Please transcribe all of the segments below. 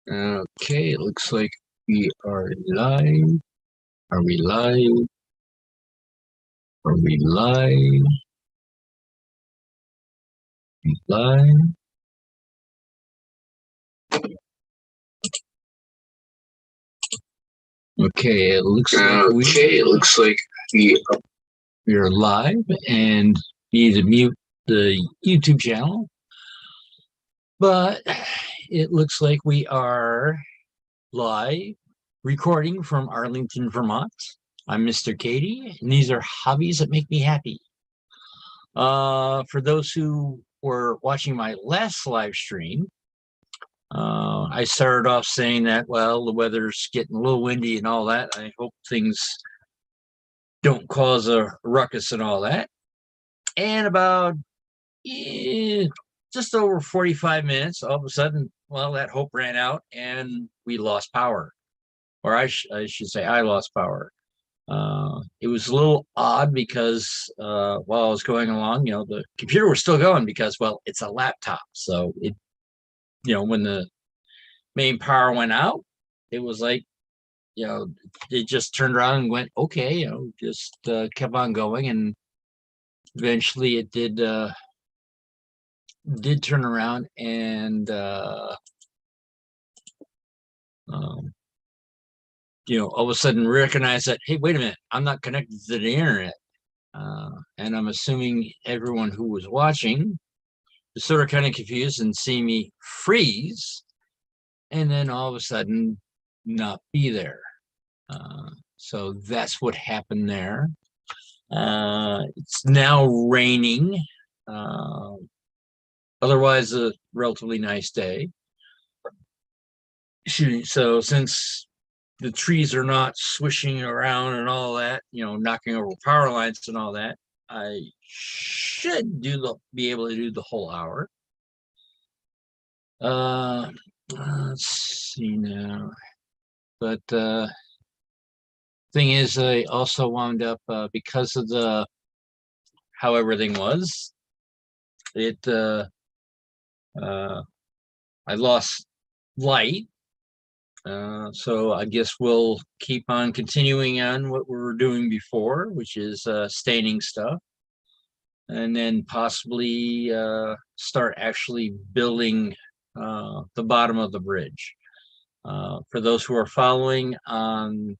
Okay, it looks like we are live. Are we live? Are we live? Live? Okay, it looks like we're live and need to mute the YouTube channel. But it looks like we are live recording from Arlington, Vermont. I'm Mr. Katie, and these are hobbies that make me happy. For those who were watching my last live stream, I started off saying that, well, the weather's getting a little windy and all that. I hope things don't cause a ruckus and all that. And about just over 45 minutes, all of a sudden, well, that hope ran out and we lost power. Or I should say I lost power. It was a little odd because while I was going along, the computer was still going because, well, it's a laptop. So when the main power went out, it was like, it just turned around and went, okay, just kept on going. And eventually it did turn around and, all of a sudden recognize that, hey, wait a minute, I'm not connected to the internet. And I'm assuming everyone who was watching was sort of kind of confused and seeing me freeze and then all of a sudden not be there. So that's what happened there. It's now raining. Otherwise, a relatively nice day. So since the trees are not swishing around and all that, knocking over power lines and all that, I should be able to do the whole hour. Let's see now. But thing is, I also wound up because of how everything was. I lost light. So I guess we'll keep on continuing on what we were doing before, which is staining stuff, and then possibly start actually building the bottom of the bridge. For those who are following on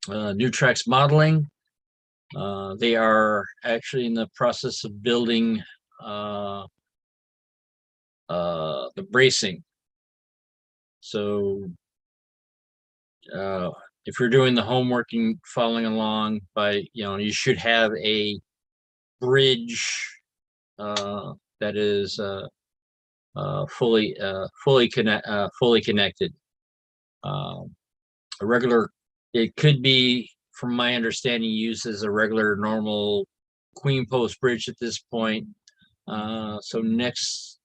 New Tracks Modeling, they are actually in the process of building the bracing. So if you're doing the homework and following along, you should have a bridge that is fully connected. It could be, from my understanding, used as a regular normal queen post bridge at this point. So next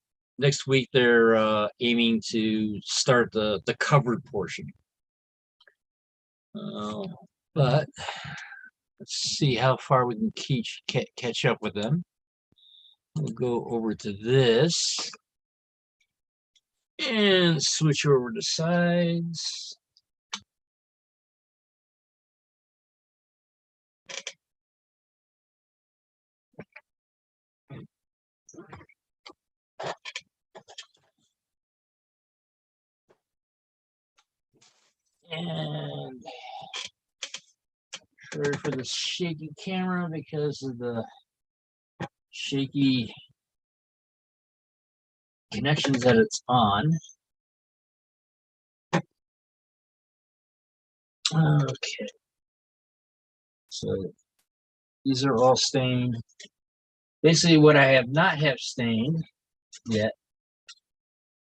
week they're aiming to start the covered portion. But let's see how far we can catch up with them. We'll go over to this and switch over to sides. And sorry for the shaky camera because of the shaky connections that it's on. Okay. So these are all stained. Basically, what I have not stained yet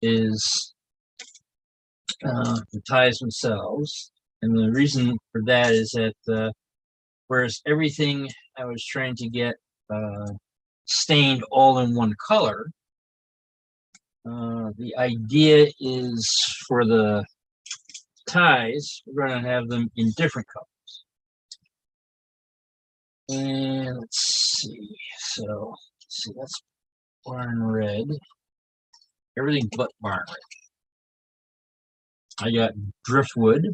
is the ties themselves. And the reason for that is that whereas everything I was trying to get stained all in one color, the idea is for the ties, we're going to have them in different colors. And let's see, so that's barn red. everything but barn red. I got driftwood,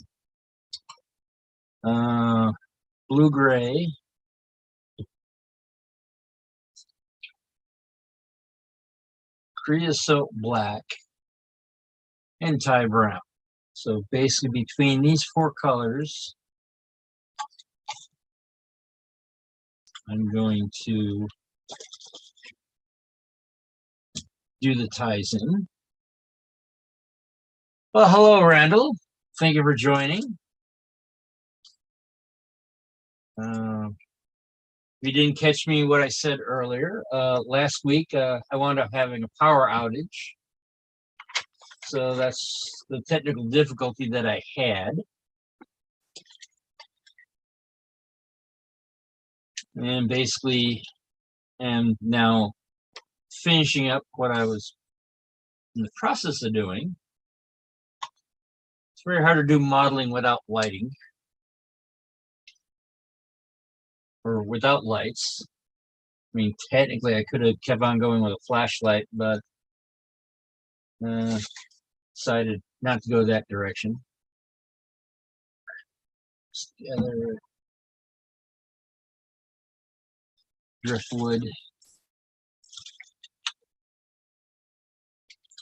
blue gray, creosote black, and Thai brown. So basically between these four colors, I'm going to do the ties in. Well, hello, Randall. Thank you for joining. If you didn't catch me what I said earlier, last week I wound up having a power outage. So that's the technical difficulty that I had. And basically am now finishing up what I was in the process of doing. It's very hard to do modeling without lighting or without lights. I mean, technically I could have kept on going with a flashlight, but decided not to go that direction. Together, driftwood.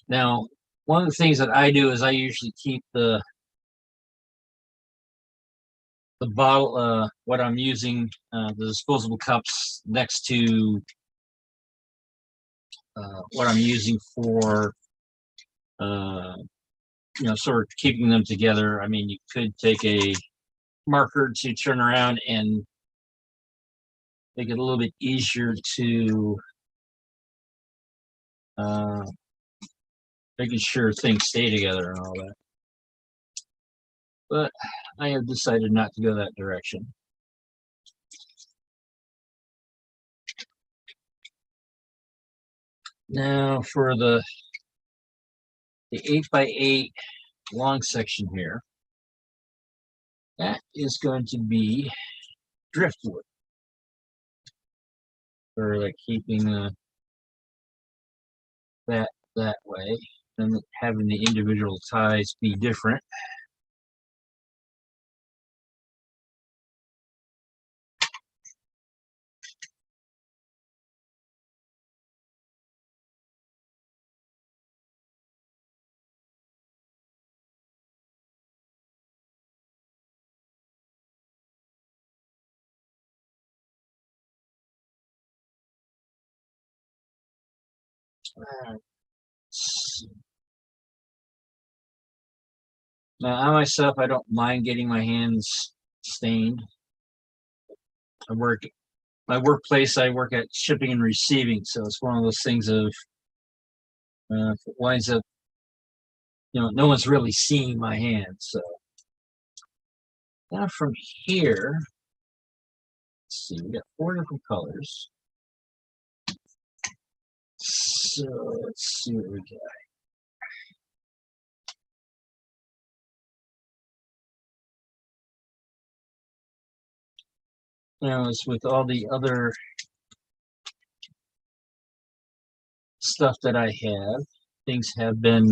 Now, one of the things that I do is I usually keep the bottle, what I'm using, the disposable cups next to what I'm using for, sort of keeping them together. I mean, you could take a marker to turn around and make it a little bit easier to making sure things stay together and all that. But I have decided not to go that direction. Now for the 8x8 long section here, that is going to be driftwood for like keeping that way and having the individual ties be different. Now, I myself, I don't mind getting my hands stained. My workplace, I work at shipping and receiving, so it's one of those things of if it winds up, no one's really seeing my hands. So now from here, let's see, we got 4 different colors. So let's see what we got. Now, as with all the other stuff that I have, things have been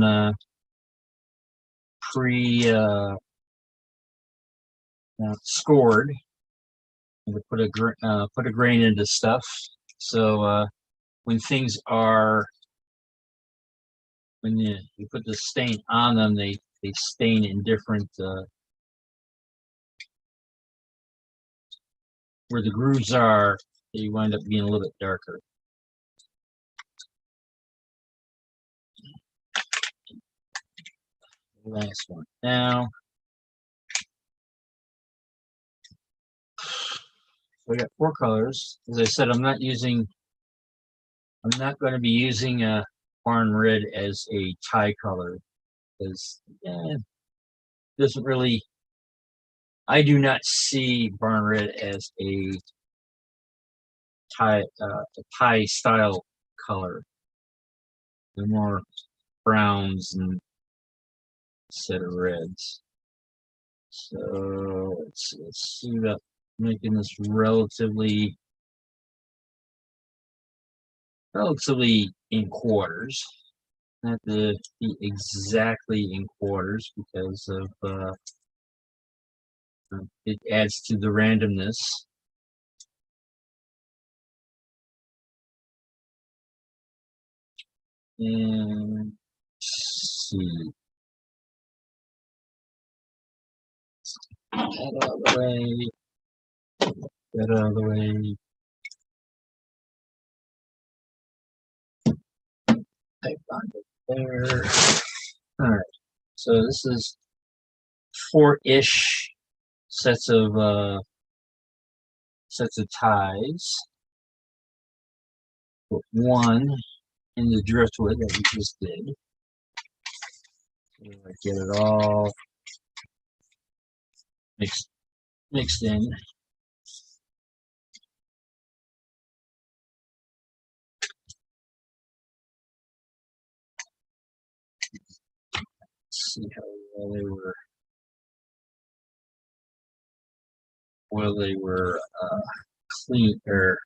scored. And put a grain into stuff. So when things are, when you put the stain on them, they stain in different where the grooves are, they wind up being a little bit darker. Last one. Now, we got 4 colors. As I said, I'm not going to be using barn red as a tie color because doesn't really. I do not see barn red as a tie style color. They're more browns and instead of reds. So let's see about making this relatively in quarters. have to be exactly in quarters because of it adds to the randomness. And let's see. That out of the way. That out of the way. Type on it there. All right. So this is 4-ish sets of ties. Put one in the driftwood that we just did. Get it all mixed in. Let's see how well they were clean or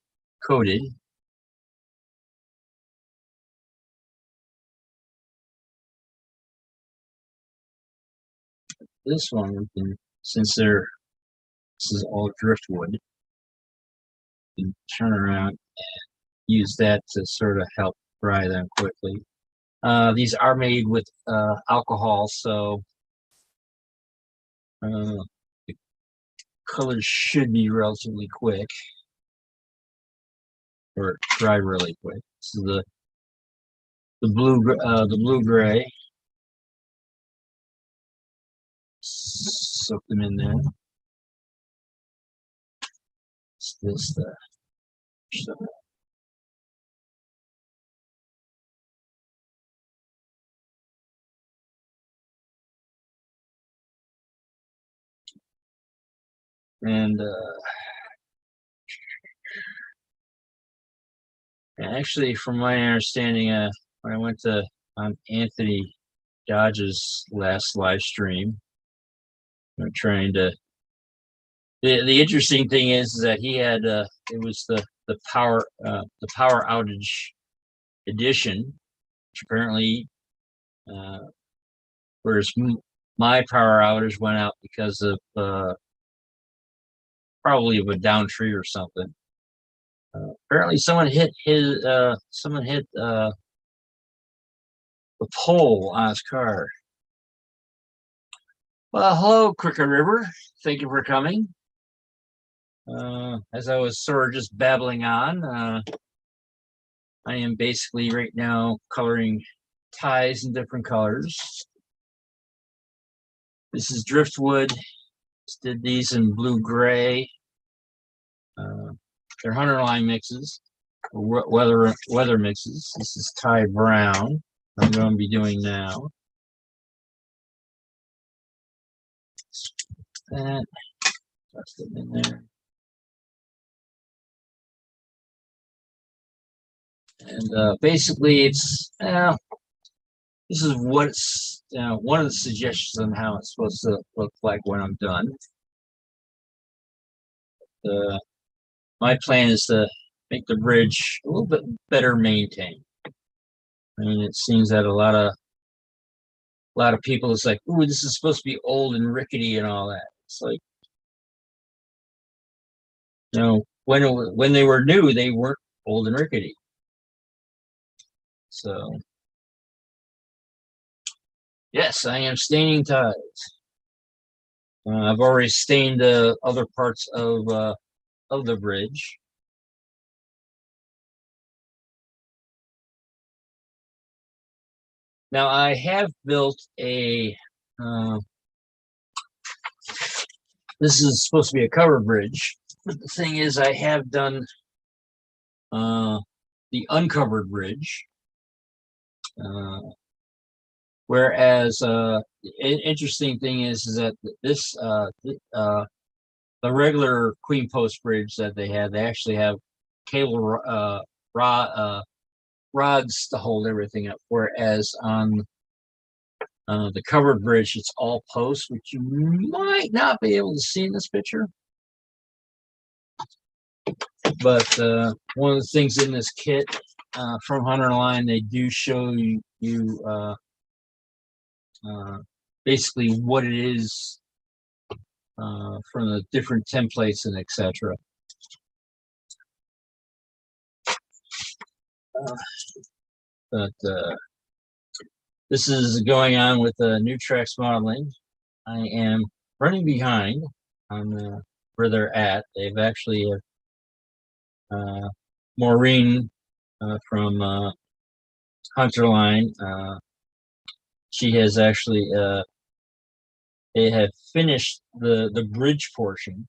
coated. This one we can, since this is all driftwood, we can turn around and use that to sort of help dry them quickly. These are made with alcohol, so the colors should be relatively quick, or dry really quick. This is the blue gray. Soak them in there. This stuff. And actually, from my understanding, when I went to Anthony Dodge's last live stream, I'm trying to. The interesting thing is that he had it was the power outage edition, which apparently, whereas my power outage went out because of probably of a down tree or something. Apparently, someone hit the pole on his car. Well, hello, Cricket River. Thank you for coming. As I was sort of just babbling on, I am basically right now coloring ties in different colors. This is driftwood. Just did these in blue-gray. They're hunter line mixes, weather mixes. This is Thai brown. I'm going to be doing now. That, toss them in there. And basically, it's this is what's one of the suggestions on how it's supposed to look like when I'm done. My plan is to make the bridge a little bit better maintained. I mean, it seems that a lot of people is like, "Ooh, this is supposed to be old and rickety and all that." It's like, when they were new, they weren't old and rickety. So, yes, I am staining ties. I've already stained other parts of the bridge. Now I have built a. This is supposed to be a cover bridge, but the thing is, I have done the uncovered bridge. Whereas an interesting thing is that this the regular Queen Post bridge that they actually have cable rods to hold everything up. Whereas on the covered bridge, it's all posts, which you might not be able to see in this picture. But one of the things in this kit from Hunter Line, they do show you basically what it is from the different templates and etc. But this is going on with New Tracks Modeling. I am running behind on where they're at. They've actually Maureen from Hunter Line. She has actually they have finished the bridge portion.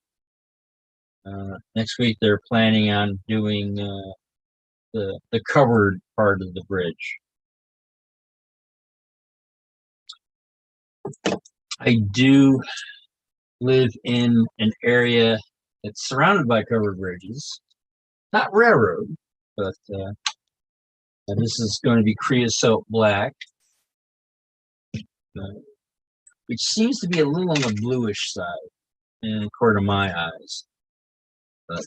Next week they're planning on doing the covered part of the bridge. I do live in an area that's surrounded by covered bridges, not railroad, but this is going to be creosote black, which seems to be a little on the bluish side, according to my eyes. But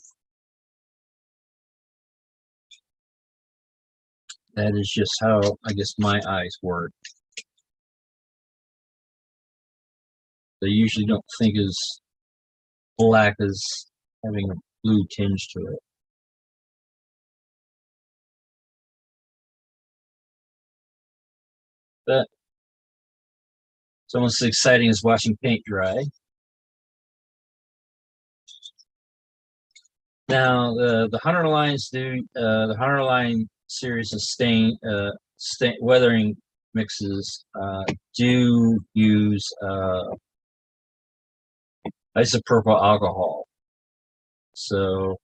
that is just how, I guess, my eyes work. They usually don't think as black as having a blue tinge to it. But it's almost as exciting as watching paint dry. Now the Hunter Lines do the Hunter Line series of weathering mixes do use isopropyl alcohol, so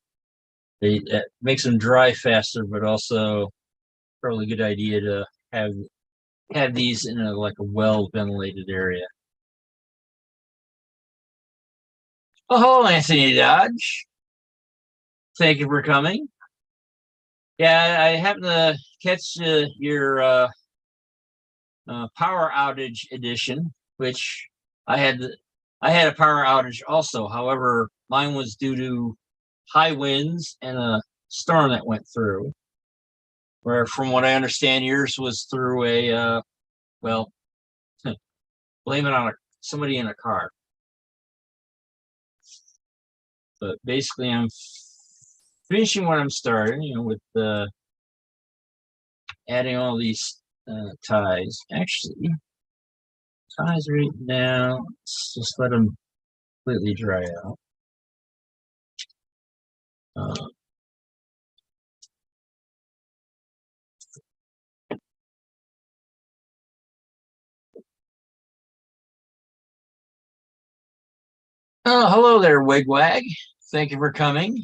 it makes them dry faster, but also probably a good idea to have these in like a well ventilated area. Oh, hello, Anthony Dodge. Thank you for coming. Yeah, I happened to catch your power outage edition, which I had a power outage also. However, mine was due to high winds and a storm that went through. Where, from what I understand, yours was through a well, blame it on somebody in a car. But basically, I'm finishing what I'm starting, with adding all these ties. Actually, ties right now, let's just let them completely dry out. Oh, hello there, Wigwag. Thank you for coming.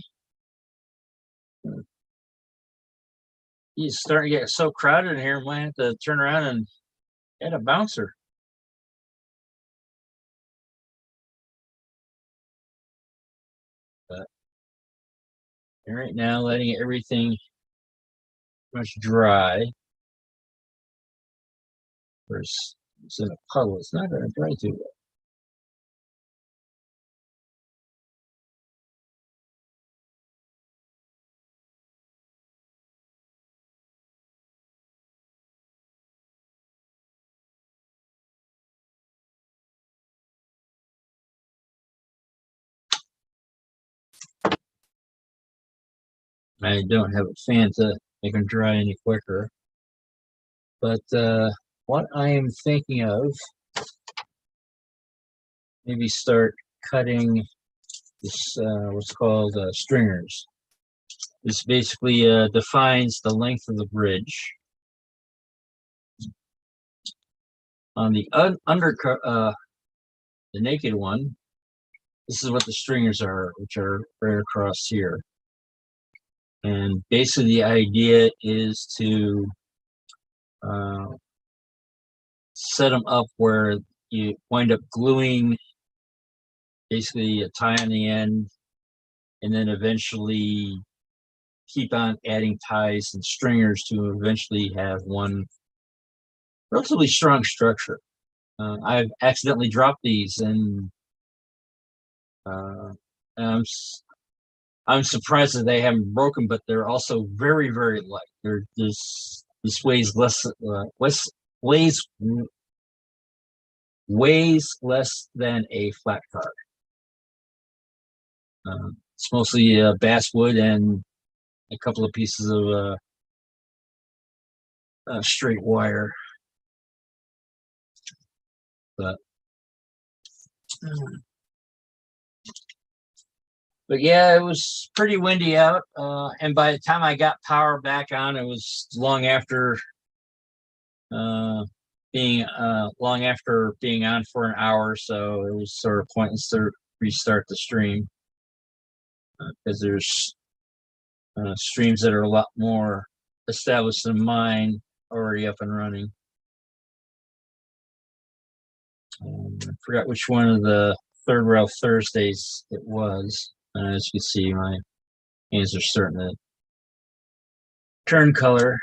He's starting to get so crowded in here, might have to turn around and add a bouncer. But right now, letting everything much dry. It's in a puddle. It's not going to dry too well. I don't have a fan to make them dry any quicker. But what I am thinking of, maybe start cutting this what's called stringers. This basically defines the length of the bridge. On the undercut, the naked one, this is what the stringers are, which are right across here. And basically the idea is to set them up where you wind up gluing basically a tie on the end, and then eventually keep on adding ties and stringers to eventually have one relatively strong structure. I've accidentally dropped these, and I'm surprised that they haven't broken, but they're also very, very light. This weighs weighs less than a flat car. It's mostly basswood and a couple of pieces of straight wire. But yeah, it was pretty windy out, and by the time I got power back on, it was long after being on for an hour. So it was sort of pointless to restart the stream because there's streams that are a lot more established than mine already up and running. I forgot which one of the third rail Thursdays it was. As you can see, my hands are starting to turn color.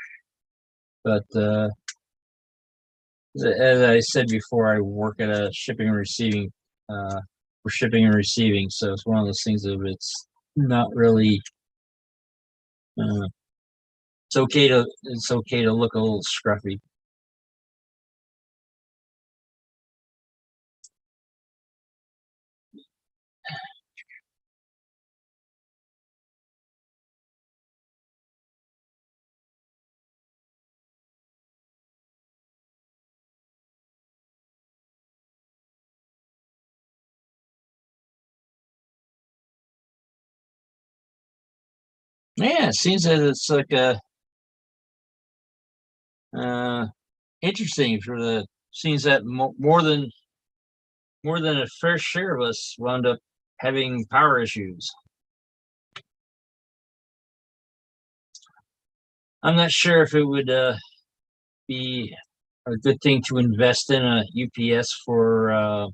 But as I said before, I work at a shipping and receiving for shipping and receiving. So it's one of those things of it's not really. It's okay to look a little scruffy. Yeah, it seems that it's like a interesting for the seems that more than a fair share of us wound up having power issues. I'm not sure if it would be a good thing to invest in a UPS for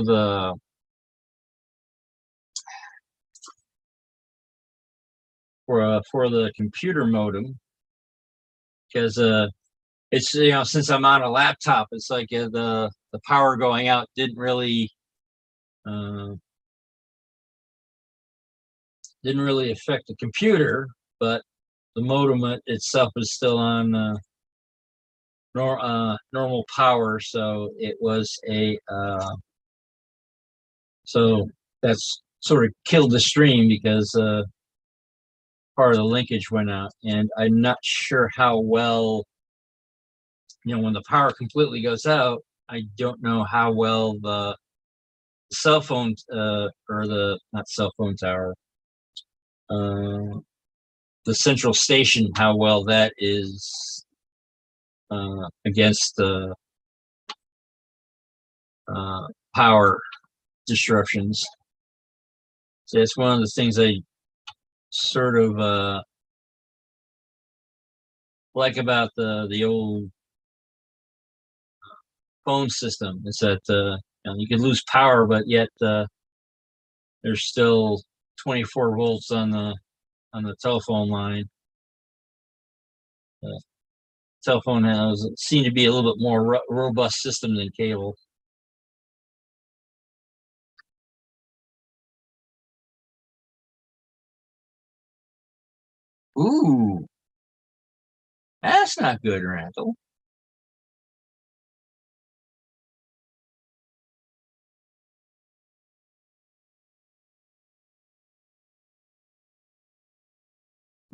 the for the computer modem, because it's since I'm on a laptop, it's like the power going out didn't really affect the computer, but the modem itself is still on normal power, so it was so that's sort of killed the stream because part of the linkage went out, and I'm not sure how well, when the power completely goes out, I don't know how well the cell phone or the not cell phone tower, the central station, how well that is against the power disruptions. So it's one of the things I sort of like about the old phone system is that you can lose power, but yet there's still 24 volts on the telephone line. Telephone has seemed to be a little bit more robust system than cable. Ooh, that's not good, Randall.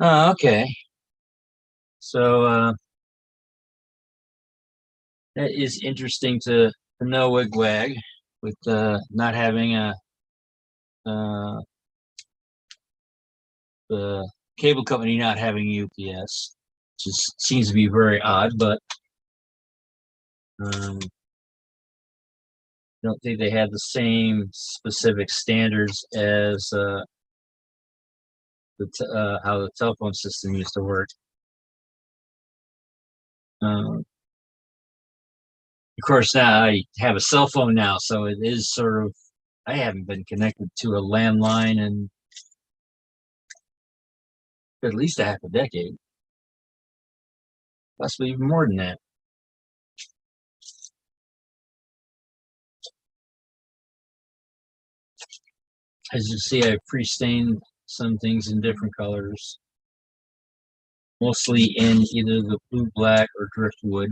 Oh, okay. So that is interesting to know, Wigwag, with not having uh, the cable company not having UPS. Just seems to be very odd, but I don't think they had the same specific standards as how the telephone system used to work. Of course, now I have a cell phone now, so it is sort of. I haven't been connected to a landline in at least a half a decade, possibly even more than that. As you see, I pre-stained some things in different colors, mostly in either the blue, black, or driftwood.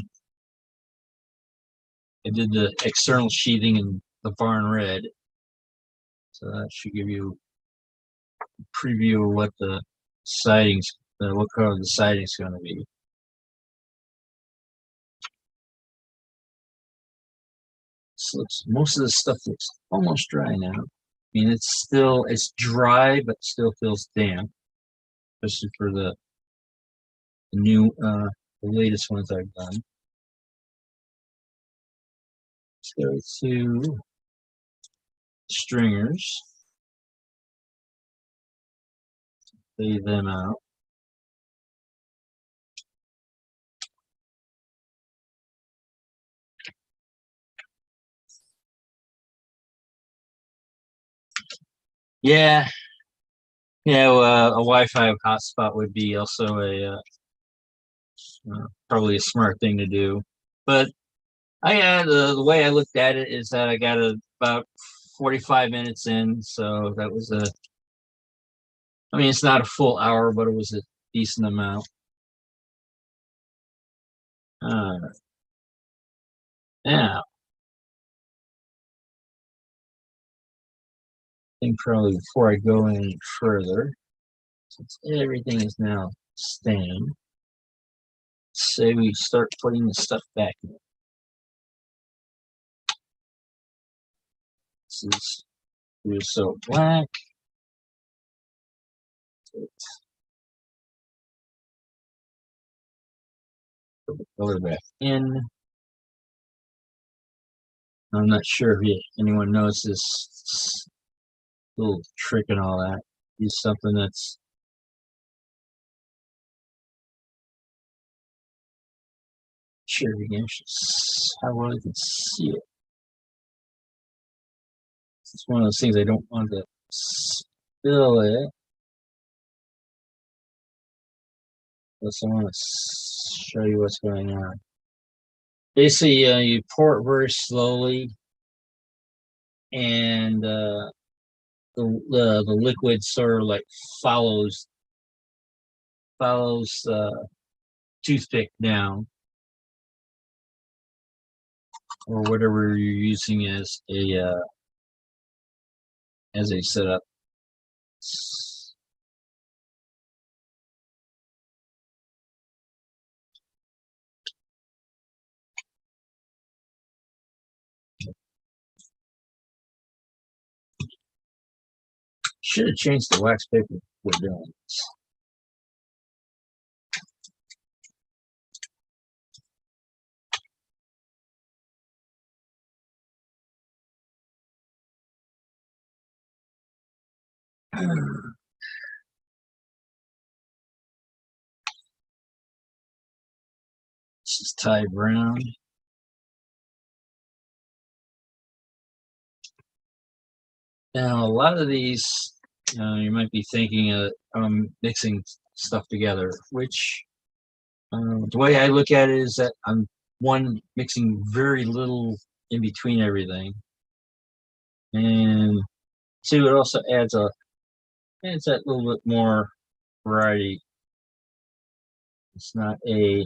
I did the external sheathing in the barn red, so that should give you a preview of what the sidings, what color the siding is going to be. So most of the stuff looks almost dry now. I mean, it's dry, but still feels damp, especially for the new, the latest ones I've done. Let's go to stringers, lay them out. Yeah, yeah. Well, a Wi-Fi hotspot would be also probably a smart thing to do. But I had the way I looked at it is that I got about 45 minutes in, so that was a. I mean, it's not a full hour, but it was a decent amount. Now, I think probably before I go any further, since everything is now stained, say we start putting the stuff back in. This is creosote black. Put the color back in. I'm not sure if anyone knows this little trick and all that. Use something that's sure again, how well you can see it. It's one of those things I don't want to spill it. Plus, I want to show you what's going on. Basically, you pour it very slowly, and the liquid sort of like follows toothpick down, or whatever you're using as a setup. Should have changed the wax paper before doing this. This is tied round. Now, a lot of these, you might be thinking mixing stuff together, which the way I look at it is that I'm mixing very little in between everything, and two, it also adds that little bit more variety. It's not a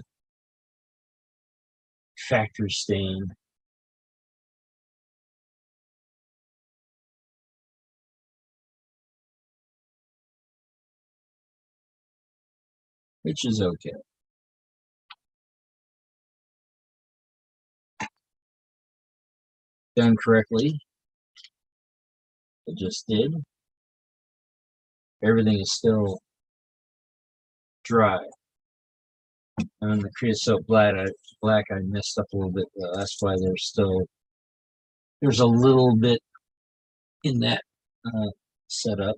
factory stain. Which is okay. Done correctly. It just did. Everything is still dry. And the creosote black I messed up a little bit. That's why there's a little bit in that setup.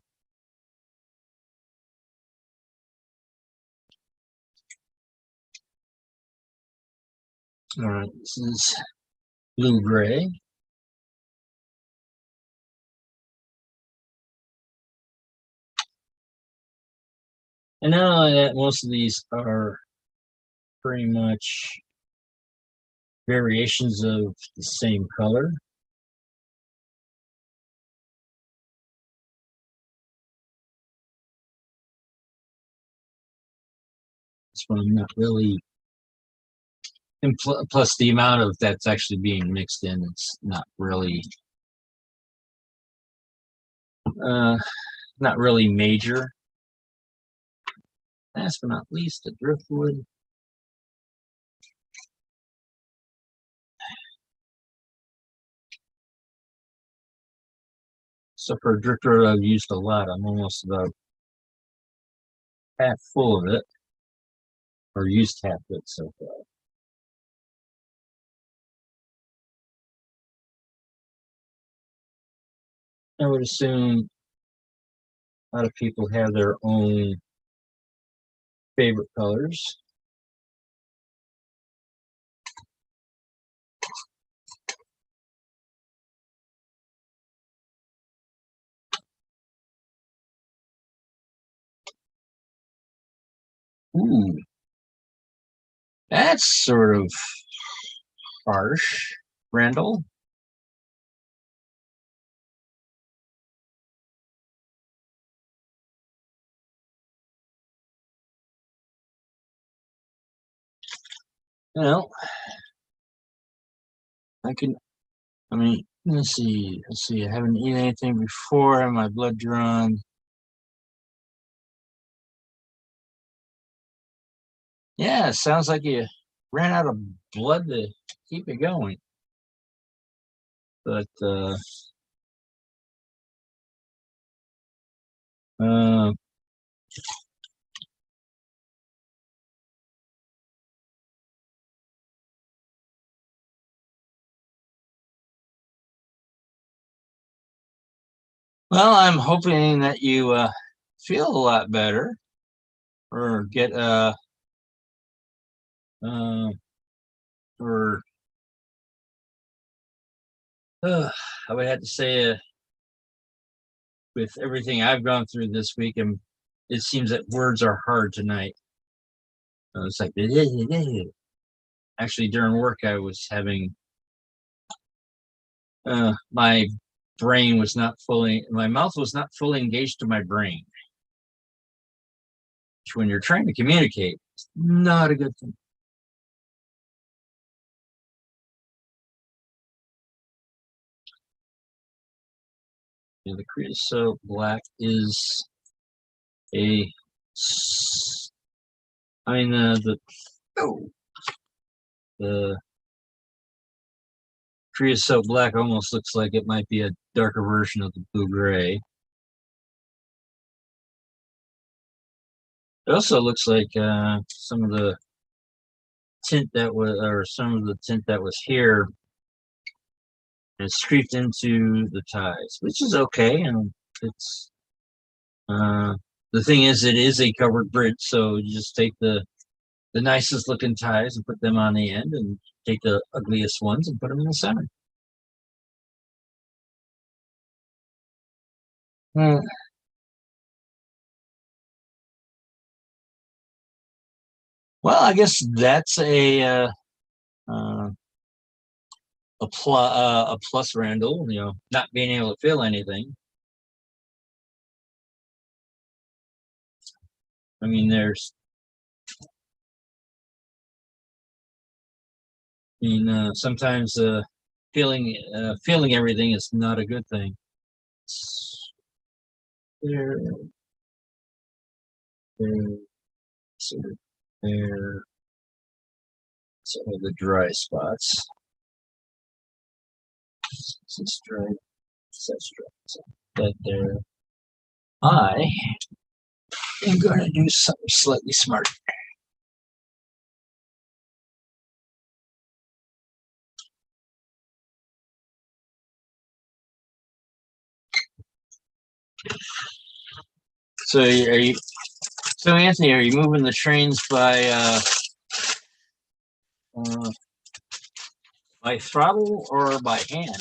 All right, this is blue gray. And now that most of these are pretty much variations of the same color, This one I'm not really. And plus the amount of that's actually being mixed in, it's uh, not really major. Last but not least, the driftwood. So for a driftwood I've used a lot. I'm almost about half full of it, or used half of it so far. I would assume a lot of people have their own favorite colors. Ooh, that's sort of harsh, Randall. Well, I mean, let's see. I haven't eaten anything before. I have my blood drawn. Yeah, it sounds like you ran out of blood to keep it going. But uh, well, I'm hoping that you feel a lot better, or get uh or I would have to say, with everything I've gone through this week, and it seems that words are hard tonight. It's like actually during work I was having my mouth was not fully engaged to my brain, which when you're trying to communicate, it's not a good thing. Yeah, the creosote black is a, I mean, the creosote black almost looks like it might be a darker version of the blue gray. It also looks like some of the tint that was here and streaked into the ties, which is okay. And it's the thing is, it is a covered bridge, so you just take the nicest looking ties and put them on the end, and take the ugliest ones and put them in the center. Hmm. Well, I guess that's uh, a plus, Randall. Not being able to feel anything. I mean, sometimes feeling everything is not a good thing. There, there, so there. So the dry spots. This is dry. That's dry. So that there. I am going to do something slightly smart. So So Anthony, are you moving the trains uh, by throttle or by hand?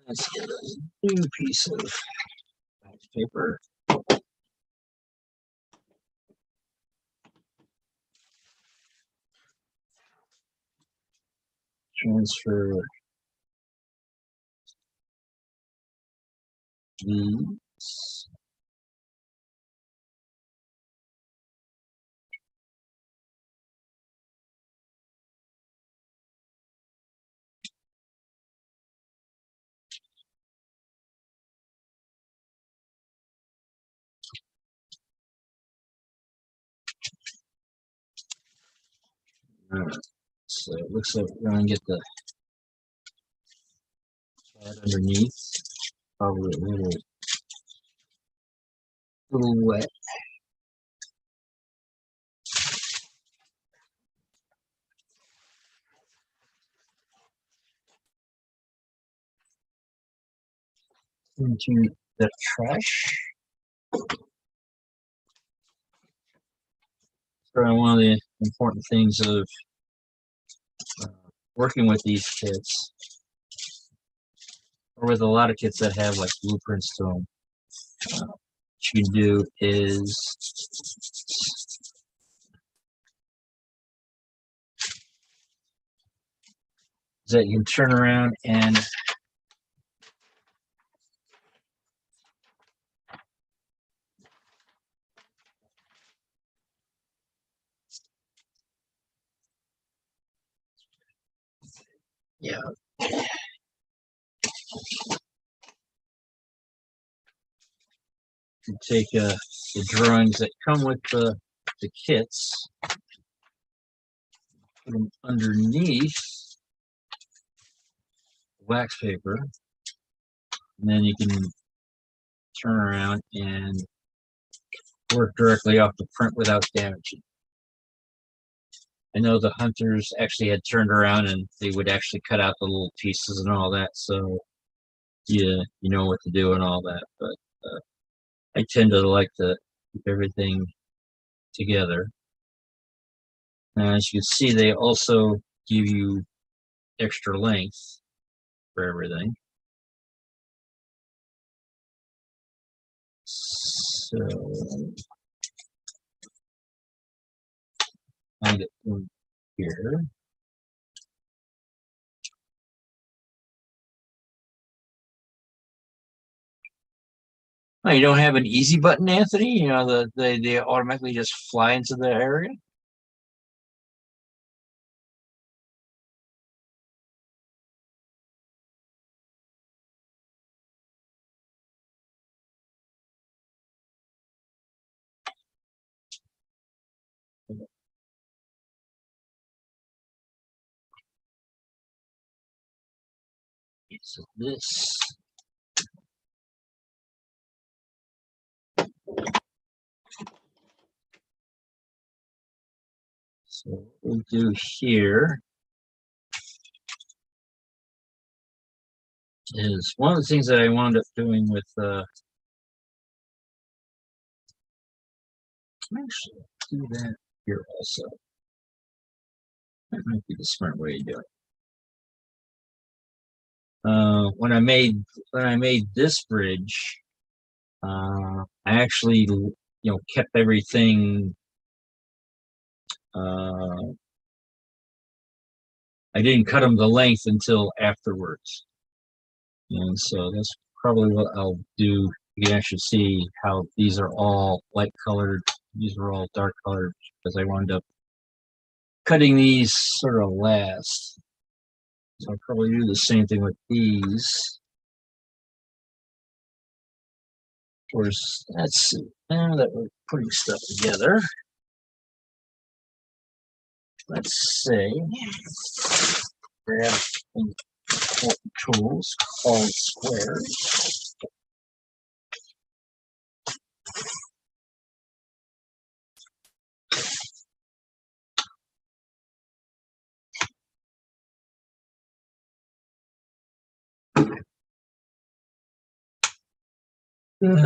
Let's get a new piece of paper. Transfer these. Alright, so it looks like we're going to get the cat underneath. Probably a little wet. Into the trash. Probably one of the important things of working with these kits, or with a lot of kits that have like blueprints to them. What you can do is that you can turn around and yeah. You take the drawings that come with the kits, put them underneath wax paper, and then you can turn around and work directly off the print without damaging. I know the hunters actually had turned around and they would actually cut out the little pieces and all that, so yeah, you know what to do and all that, but I tend to like to keep everything together. And as you can see, they also give you extra length for everything. So I get one here. Oh, you don't have an easy button, Anthony? You know, they automatically just fly into the area? So this. So what we'll do here is one of the things that I wound up doing with actually do that here also. That might be the smart way to do it. When I made this bridge, I actually kept everything. I didn't cut them the length until afterwards, and so that's probably what I'll do. You can actually see how these are all light colored. These are all dark colored because I wound up cutting these sort of last. So I'll probably do the same thing with these. Of course, let's see. Now that we're putting stuff together, let's say, grab some tools called squares.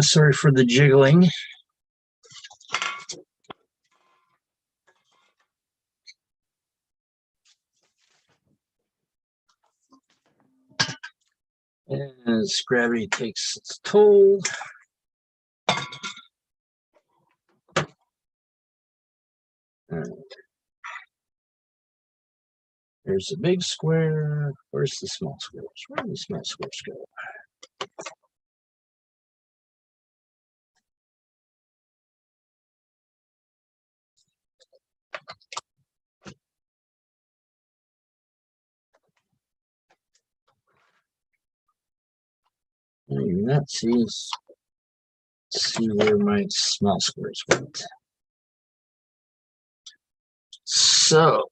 Sorry for the jiggling. As gravity takes its toll, there's a big square. Where's the small squares? Where do the small squares go? Let's see where my small squares went. So,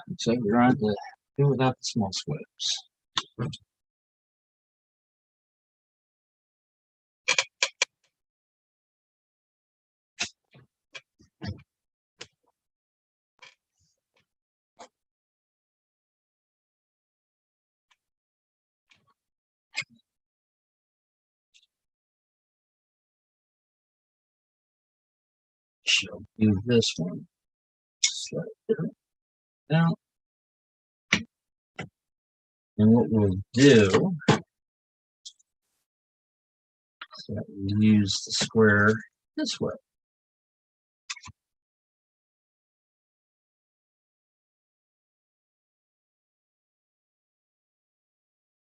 looks like we're on to do without the small squares. Shall do this one. Slide it down. And what we'll do is that we'll use the square this way.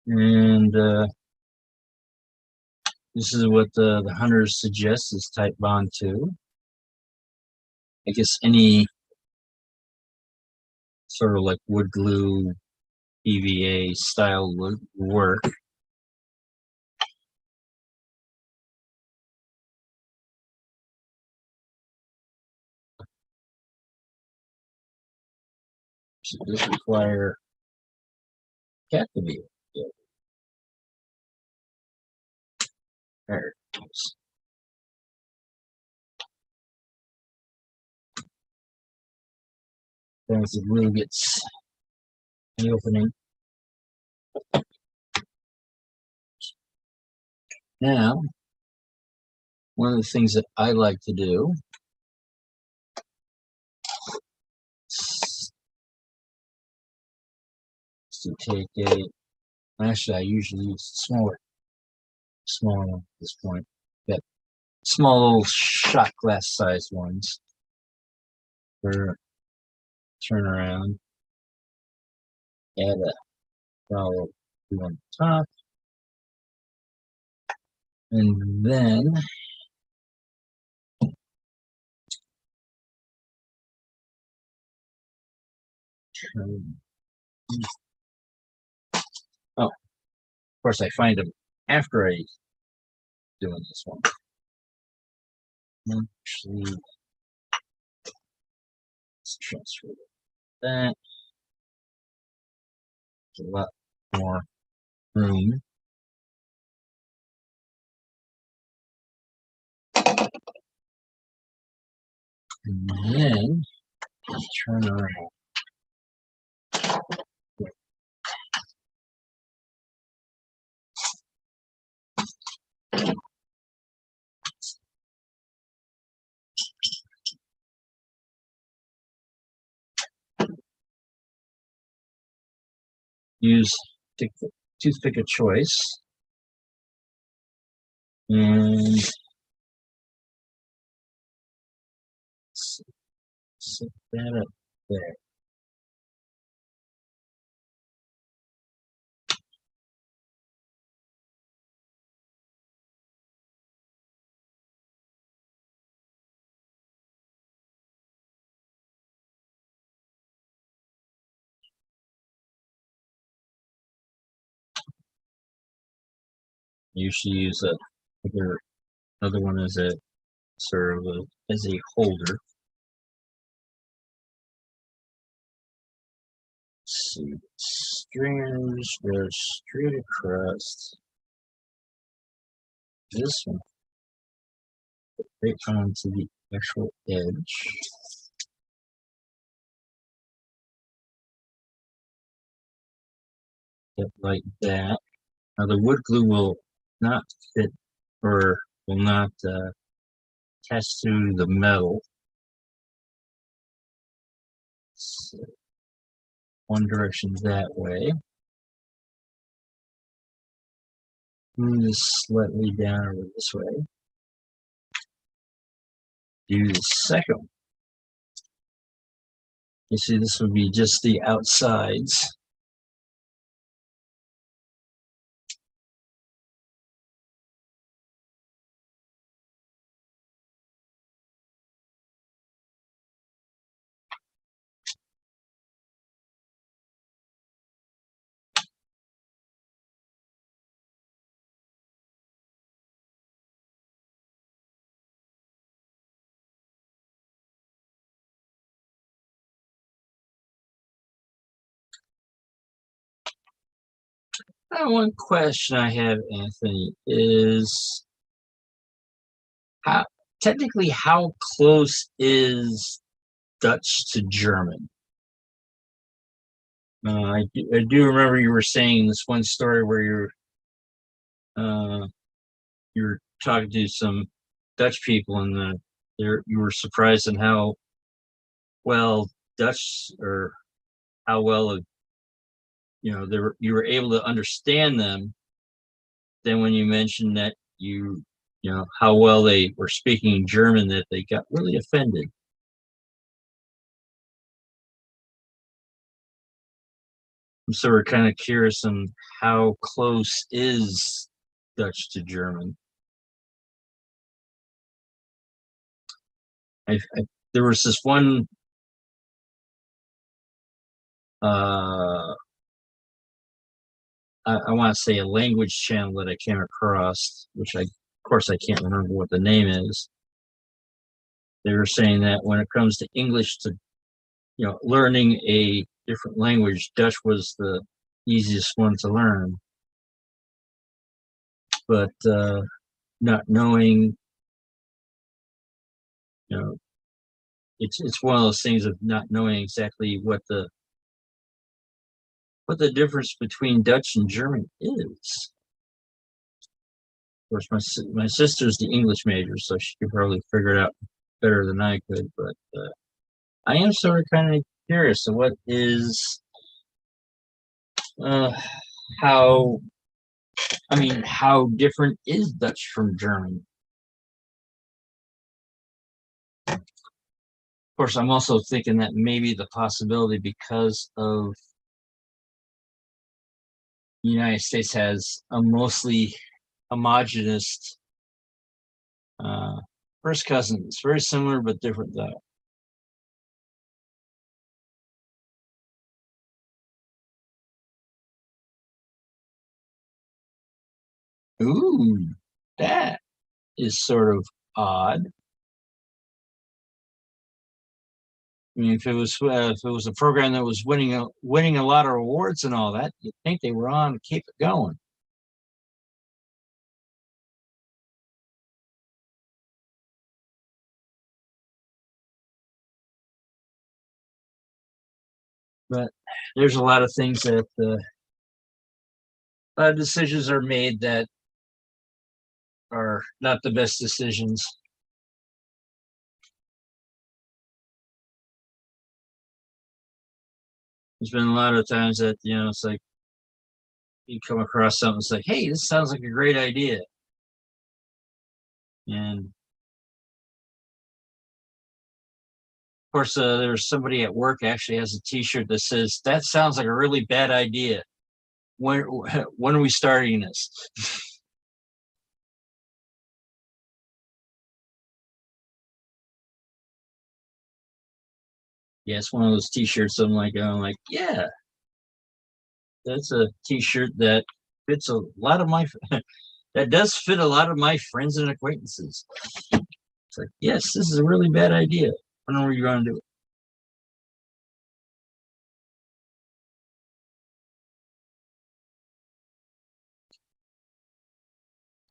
And this is what the hunters suggest is type bond 2. I guess any sort of like wood glue, PVA style would work. So this require cat to be. There it goes. Then as the glue gets the opening. Now, one of the things that I like to do is to take a, actually I usually use small one at this point, but small little shot glass sized ones for turn around, add a follow on top, and then turn. Oh, of course I find them after I doing this one. Actually, let's transfer that. There's a lot more room. And then turn around. Use toothpick of choice and set that up there. You should use another one as a sort of as a holder. Let's see, stringers go straight across this one, right onto the actual edge. Like that. Now the wood glue will not fit or will not attach to the metal. So one direction that way. Move this slightly down over this way. Do the second one. You see, this would be just the outsides. One question I have, Anthony, is how technically how close is Dutch to German? I do remember you were saying this one story where uh, you're talking to some Dutch people, and you were surprised at how well Dutch, or how well you were able to understand them. Then when you mentioned that how well they were speaking German, that they got really offended. So we're kind of curious on how close is Dutch to German. There was this one uh, I want to say a language channel that I came across, which of course I can't remember what the name is. They were saying that when it comes to English, to learning a different language, Dutch was the easiest one to learn. But not knowing, you know, it's one of those things of not knowing exactly what the difference between Dutch and German is. Of course, my sister's the English major, so she could probably figure it out better than I could. But I am sort of kind of curious. So, what is uh, how? I mean, how different is Dutch from German? Of course, I'm also thinking that maybe the possibility, because of the United States has a mostly homogenous uh, first cousin. It's very similar but different though. Ooh, that is sort of odd. I mean, if it was a program that was winning a lot of awards and all that, you'd think they were on to keep it going. But there's a lot of things that a lot of decisions are made that are not the best decisions. There's been a lot of times that it's like you come across something, it's like, hey, this sounds like a great idea, and of course, there's somebody at work actually has a T-shirt that says, "That sounds like a really bad idea. When when are we starting this?" Yeah, it's one of those T-shirts. I'm like, yeah, that's a T-shirt that fits a lot of my that does fit a lot of my friends and acquaintances. It's like, yes, this is a really bad idea. When are you going to do it?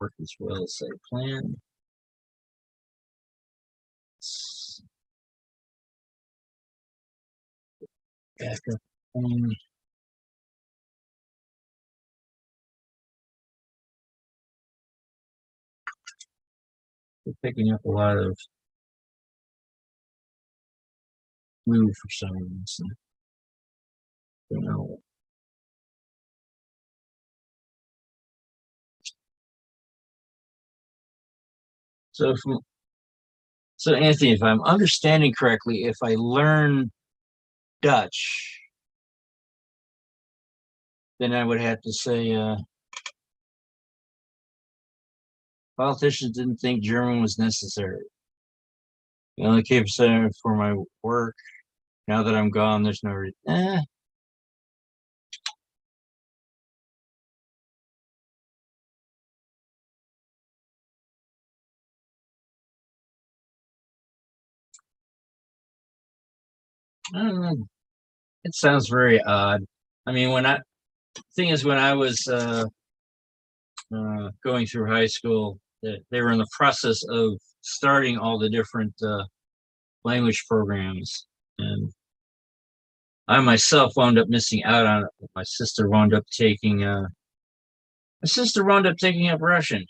Work as well as I plan. Back up. We're picking up a lot of blue for some reason. You know. So if so, Anthony, if I'm understanding correctly, if I learn Dutch, then I would have to say politicians didn't think German was necessary. The only keep saying for my work. Now that I'm gone, there's no reason. I don't know. It sounds very odd. I mean, thing is, when I was going through high school, they were in the process of starting all the different language programs, and I myself wound up missing out on it. My sister wound up taking up Russian.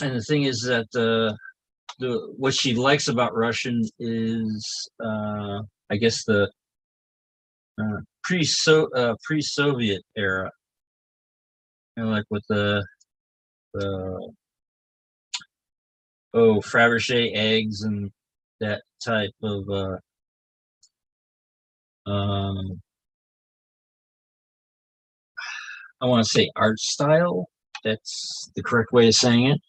And the thing is that what she likes about Russian is, I guess, the pre-Soviet era, like with the Fabergé eggs and that type of um, I want to say art style. That's the correct way of saying it.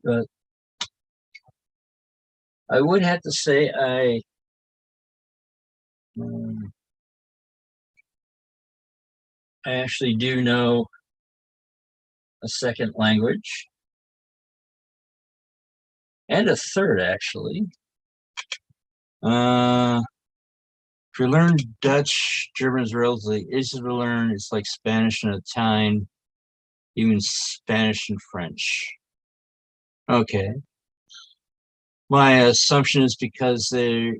But I would have to say um, I actually do know a second language and a third, actually. If you learn Dutch, German is relatively easy to learn. It's like Spanish and Italian, even Spanish and French. Okay. My assumption is because their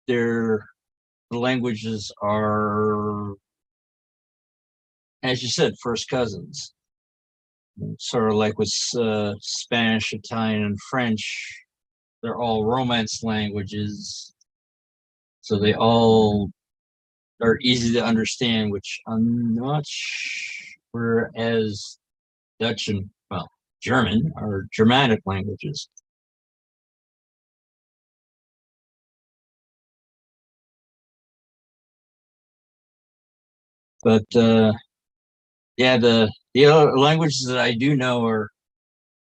the languages are, as you said, first cousins. Sort of like with Spanish, Italian, and French, they're all Romance languages, so they all are easy to understand. Which I'm not sure, as Dutch and, well, German are Germanic languages. But yeah, the other languages that I do know are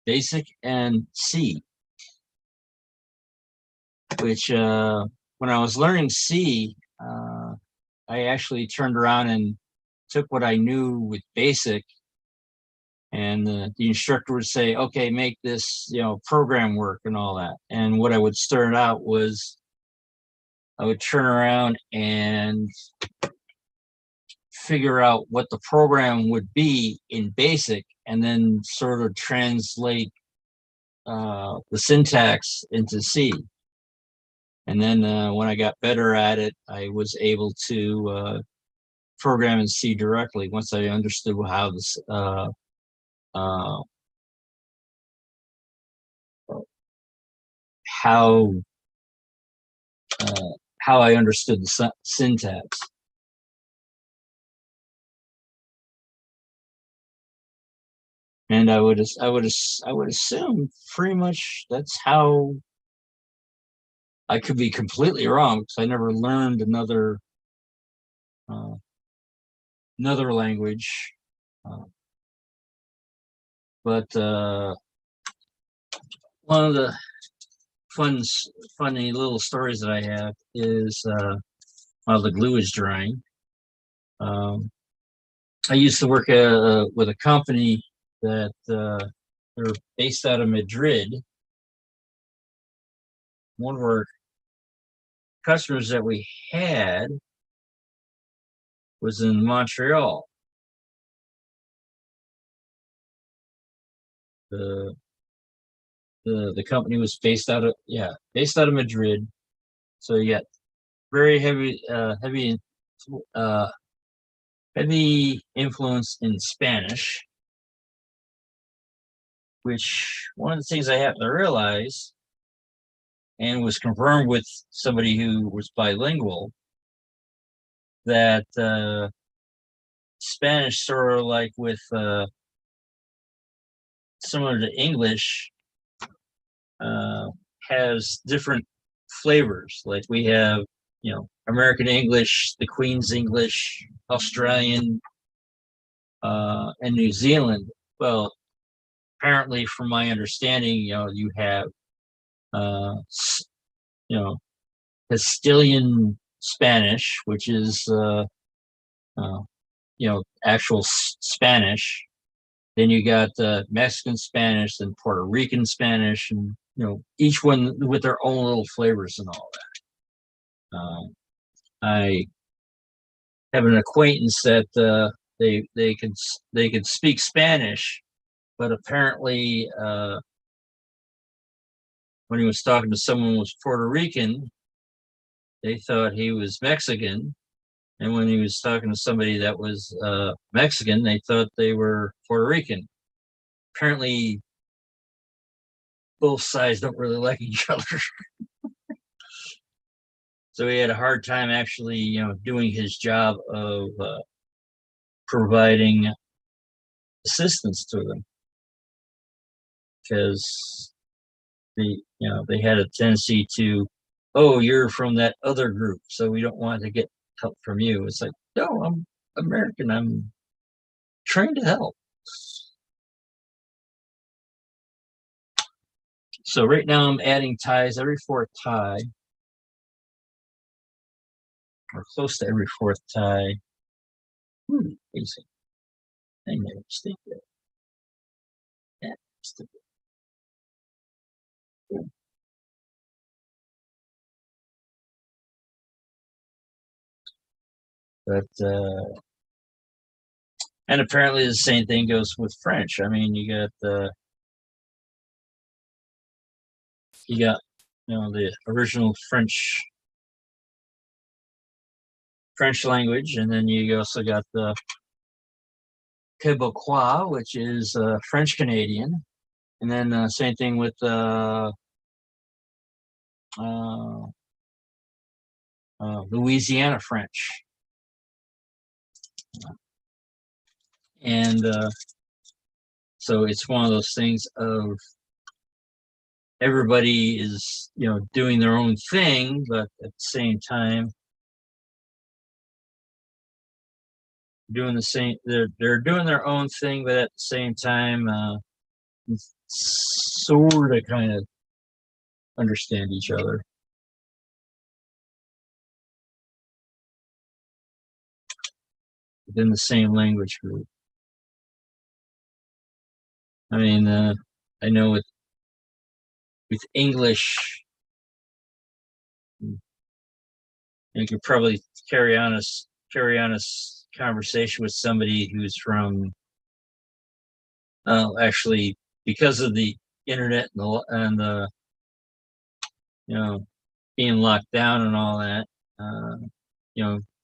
Basic and C, which when I was learning C, I actually turned around and took what I knew with Basic, and the instructor would say, "Okay, make this, program work and all that." And what I would start out was I would turn around and figure out what the program would be in Basic, and then sort of translate the syntax into C. And then when I got better at it, I was able to program in C directly once I understood how this uh, how uh, how I understood the syntax. And I would assume pretty much that's how. I could be completely wrong because I never learned uh, another language. Uh, but one of the fun, funny little stories that I have is while the glue is drying. Um, I used to work with a company that they're based out of Madrid. One of our customers that we had was in Montreal. The the company was based out of Madrid. So you got very uh, heavy influence in Spanish. Which one of the things I have to realize and was confirmed with somebody who was bilingual that Spanish, sort of like with similar to English, has different flavors. Like we have, American English, the Queen's English, Australian, and New Zealand. Well, apparently, from my understanding, you have, you know, Castilian Spanish, which is, uh, actual Spanish. Then you got Mexican Spanish and Puerto Rican Spanish, and each one with their own little flavors and all that. I have an acquaintance that they could speak Spanish, but apparently when he was talking to someone who was Puerto Rican, they thought he was Mexican, and when he was talking to somebody that was Mexican, they thought they were Puerto Rican. Apparently, both sides don't really like each other. So he had a hard time actually, doing his job of providing assistance to them, because they had a tendency to, oh, you're from that other group, so we don't want to get help from you. It's like, no, I'm American. I'm trained to help. So right now I'm adding ties every fourth tie, or close to every fourth tie. Easy. I made a mistake there. Yeah, but and apparently the same thing goes with French. I mean, you got the original French language, and then you also got the Quebecois, which is French Canadian, and then same thing with Louisiana French, and so it's one of those things of everybody is doing their own thing, but at the same time doing the same. They're doing their own thing, but at the same time, sort of kind of understand each other. Within the same language group. I mean, I know with English, you could probably carry on a conversation with somebody who's from, actually, because of the internet and the being locked down and all that,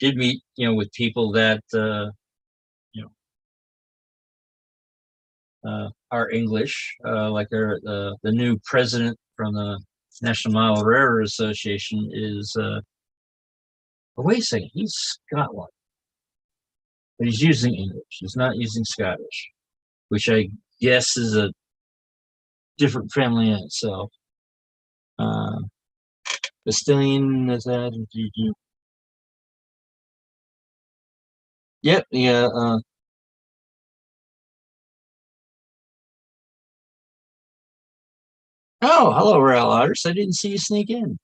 did meet with people that are English, like the new president from the National Mile Railroad Association is. But wait a second, he's Scotland, but he's using English. He's not using Scottish, which I guess is a different family in itself. Castilian is that? Yep, yeah. Oh, hello, Rail Otters. I didn't see you sneak in.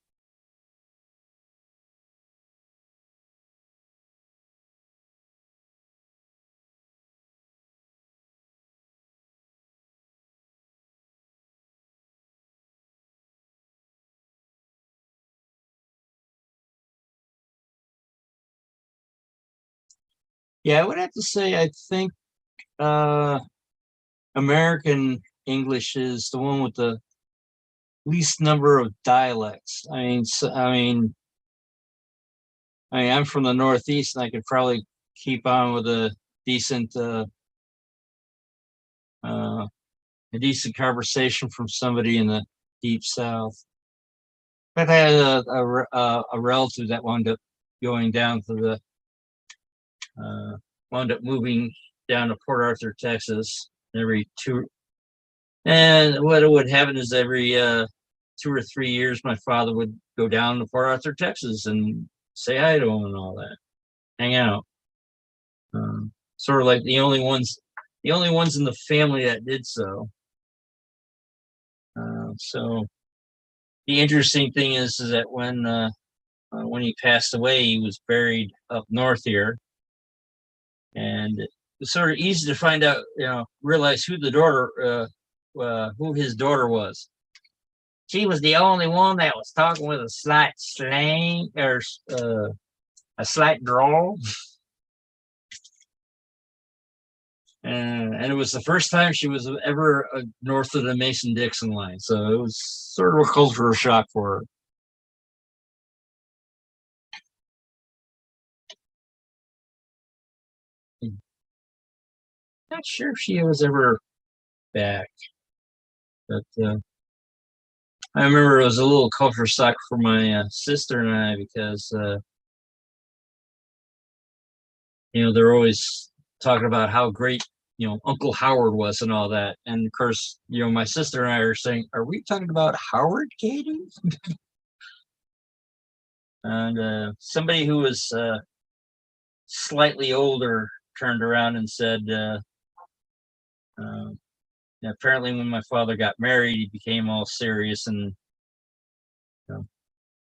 Yeah, I would have to say I think uh, American English is the one with the least number of dialects. I'm from the Northeast, and I could probably keep on with decent uh, a decent conversation from somebody in the deep South. But I had a relative that wound up going down to wound up moving down to Port Arthur, Texas, every two. And what would happen is every 2 or 3 years, my father would go down to Port Arthur, Texas, and say hi to him and all that, hang out. Sort of like the only ones in the family that did so. So the interesting thing is that when he passed away, he was buried up north here, and it was sort of easy to find out, realize who who his daughter was. She was the only one that was talking with a slight slang or a slight drawl. And it was the first time she was ever north of the Mason-Dixon line. So it was sort of a cultural shock for her. Not sure if she was ever back. But I remember it was a little culture shock for my sister and I because, they're always talking about how great, Uncle Howard was and all that. And of course, my sister and I are saying, are we talking about Howard, Katie? And somebody who was slightly older turned around and said, apparently when my father got married, he became all serious and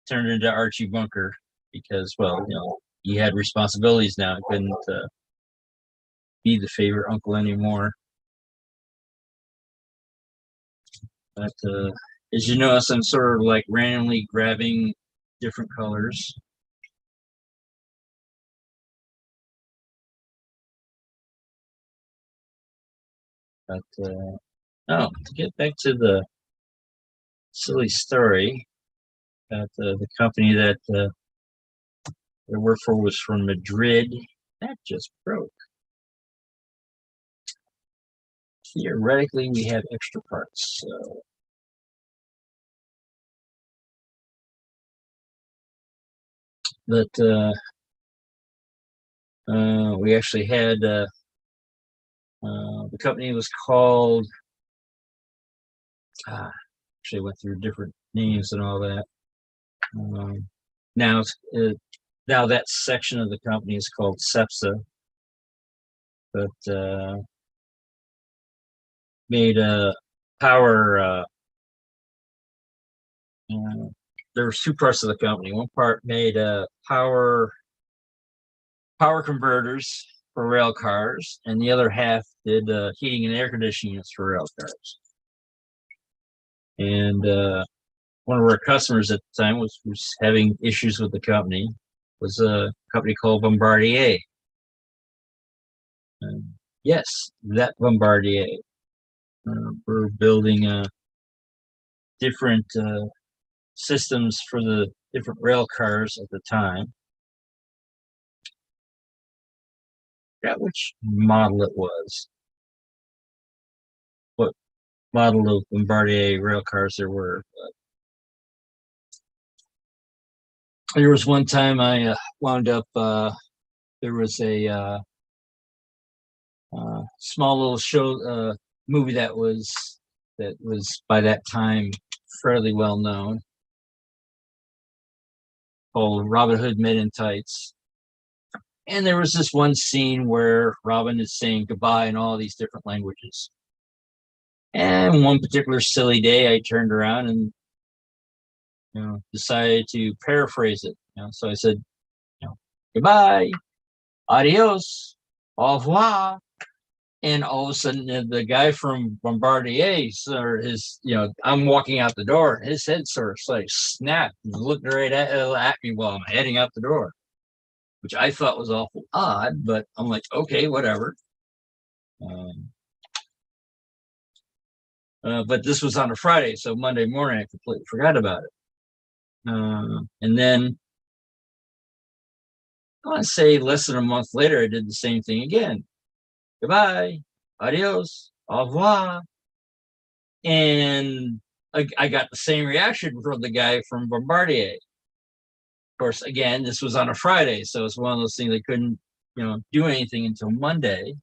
turned into Archie Bunker because, well, he had responsibilities now. He couldn't be the favorite uncle anymore. But as you notice, I'm sort of like randomly grabbing different colors. But to get back to the silly story, that the company that I worked for was from Madrid. That just broke. Theoretically, we have extra parts. So. But we actually had the company was called. Actually, went through different names and all that. Now that section of the company is called Cepsa, but made a power. There was two parts of the company. One part made power converters for rail cars, and the other half did heating and air conditioning units for rail cars. And one of our customers at the time was having issues with the company. Was a company called Bombardier. Yes, that Bombardier. We're building different systems for the different rail cars at the time. I forgot which model it was. What model of Bombardier rail cars there were. There was one time I wound up, there was a small little show, movie that was by that time fairly well known, called Robin Hood Men in Tights. And there was this one scene where Robin is saying goodbye in all these different languages. And one particular silly day, I turned around and decided to paraphrase it. So I said, goodbye, adios, au revoir. And all of a sudden, the guy from Bombardier, I'm walking out the door. His head sort of like snapped. He's looking right at me while I'm heading out the door, which I thought was awful odd. But I'm like, okay, whatever. But this was on a Friday, so Monday morning I completely forgot about it. And then I want to say less than a month later, I did the same thing again. Goodbye, adios, au revoir. And I got the same reaction from the guy from Bombardier. Of course, again, this was on a Friday, so it's one of those things I couldn't, do anything until Monday.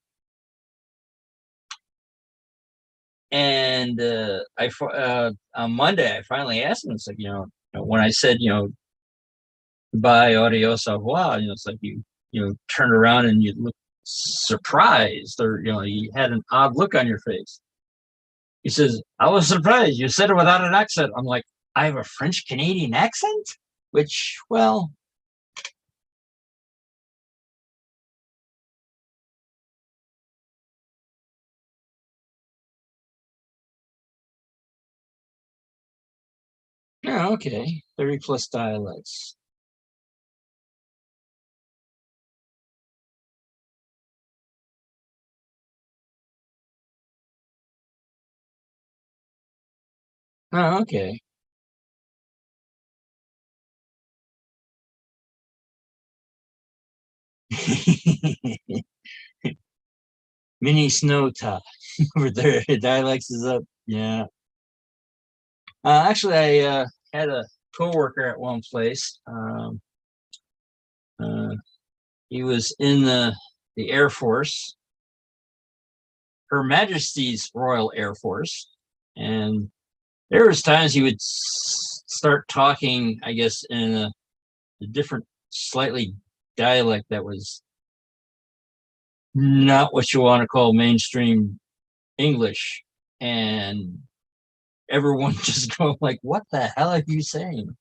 And on Monday, I finally asked him. It's like, when I said, "Bye, adios, au revoir," it's like you turned around and you looked surprised, or you had an odd look on your face. He says, "I was surprised. You said it without an accent." I'm like, "I have a French Canadian accent," which, well, yeah, okay, 30 plus dialects. Oh, okay. Mini snow top over there. Dialects is up. Yeah. Actually, I had a coworker at one place. Uh, he was in the Air Force, Her Majesty's Royal Air Force, and there was times he would start talking, I guess, in a different, slightly dialect that was not what you want to call mainstream English, and everyone just go like, "What the hell are you saying?"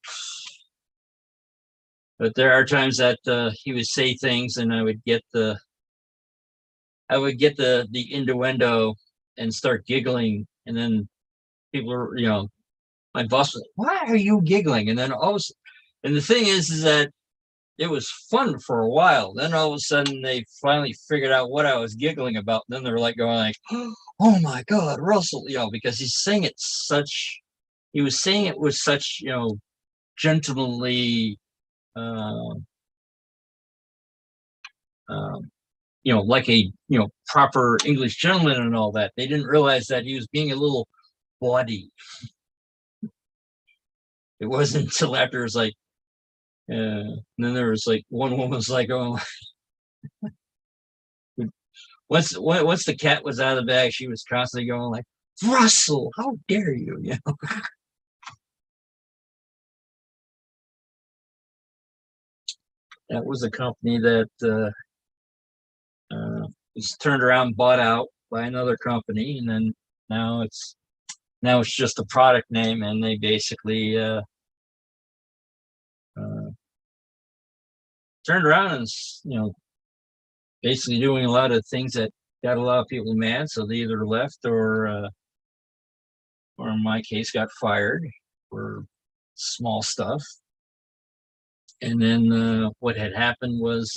But there are times that he would say things, and I would get the innuendo and start giggling, and then people are, my boss was like, "Why are you giggling?" And then and the thing is that it was fun for a while. Then all of a sudden they finally figured out what I was giggling about. Then they're like going like, "Oh my God, Russell," because he was saying it with such, gentlemanly, um, like a, proper English gentleman and all that. They didn't realize that he was being a little bawdy. It wasn't until after it was like, and then there was like one woman was like, "Oh, once the cat was out of the bag, she was constantly going like, Russell, how dare you?" That was a company that was turned around, bought out by another company, and then now it's now it's just a product name, and they basically uh, turned around and basically doing a lot of things that got a lot of people mad. So they either left or in my case, got fired for small stuff. And then what had happened was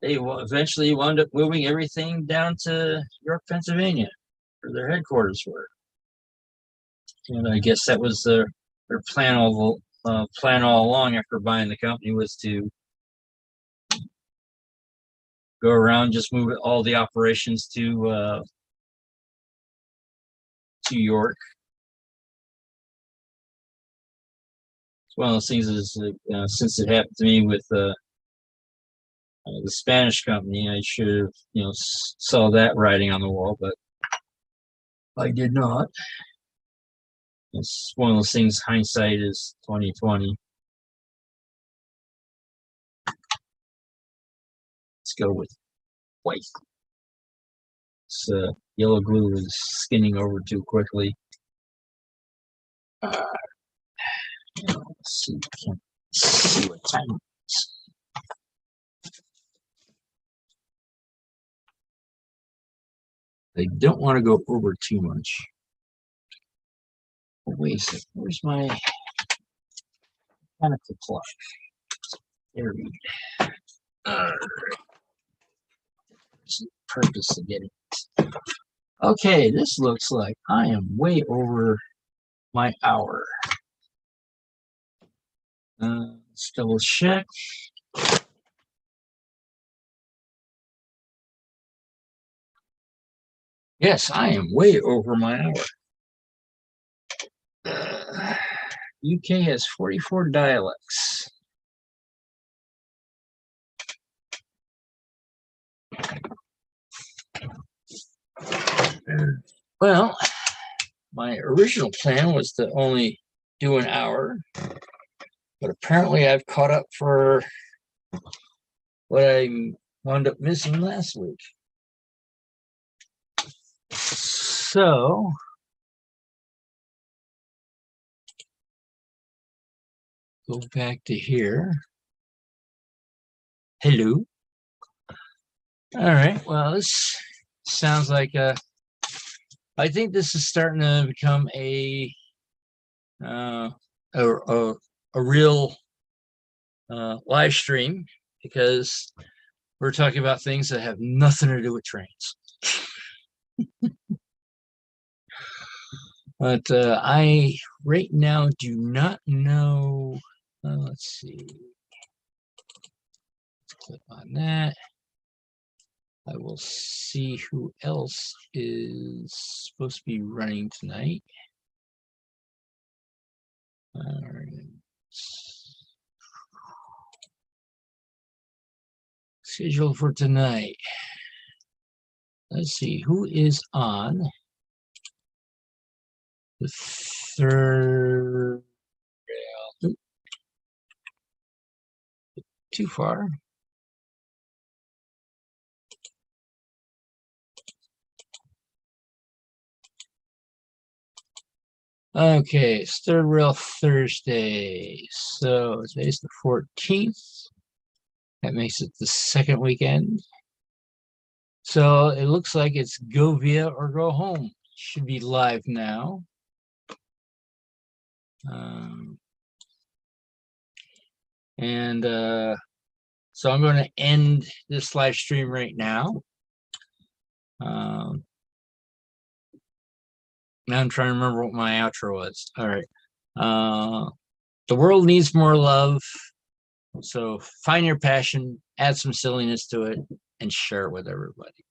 they eventually wound up moving everything down to York, Pennsylvania, where their headquarters were. And I guess that was their plan all along after buying the company, was to go around, just move all the operations to York. It's one of those things is since it happened to me with the Spanish company, I should have saw that writing on the wall, but I did not. It's one of those things. Hindsight is 2020. Let's go with white. Yellow glue is skinning over too quickly. Uh, let's see what time it is. I don't want to go over too much. Oh, wait a second. Where's my mechanical clock? There we go. What's the purpose of getting it? Okay, this looks like I am way over my hour. Let's double check. Yes, I am way over my hour. UK has 44 dialects. Well, my original plan was to only do an hour, but apparently I've caught up for what I wound up missing last week. So, go back to here. Hello. All right. Well, this sounds like I think this is starting to become a a, a, a real live stream, because we're talking about things that have nothing to do with trains. But I right now do not know. Let's see. Let's click on that. I will see who else is supposed to be running tonight. All right. Schedule for tonight. Let's see who is on the third. Too far. Okay, it's third rail Thursday. So today's the 14th. That makes it the second weekend. So it looks like it's go via or go home. Should be live now. And so I'm going to end this live stream right now. Now I'm trying to remember what my outro was. All right. The world needs more love. So find your passion, add some silliness to it, and share it with everybody.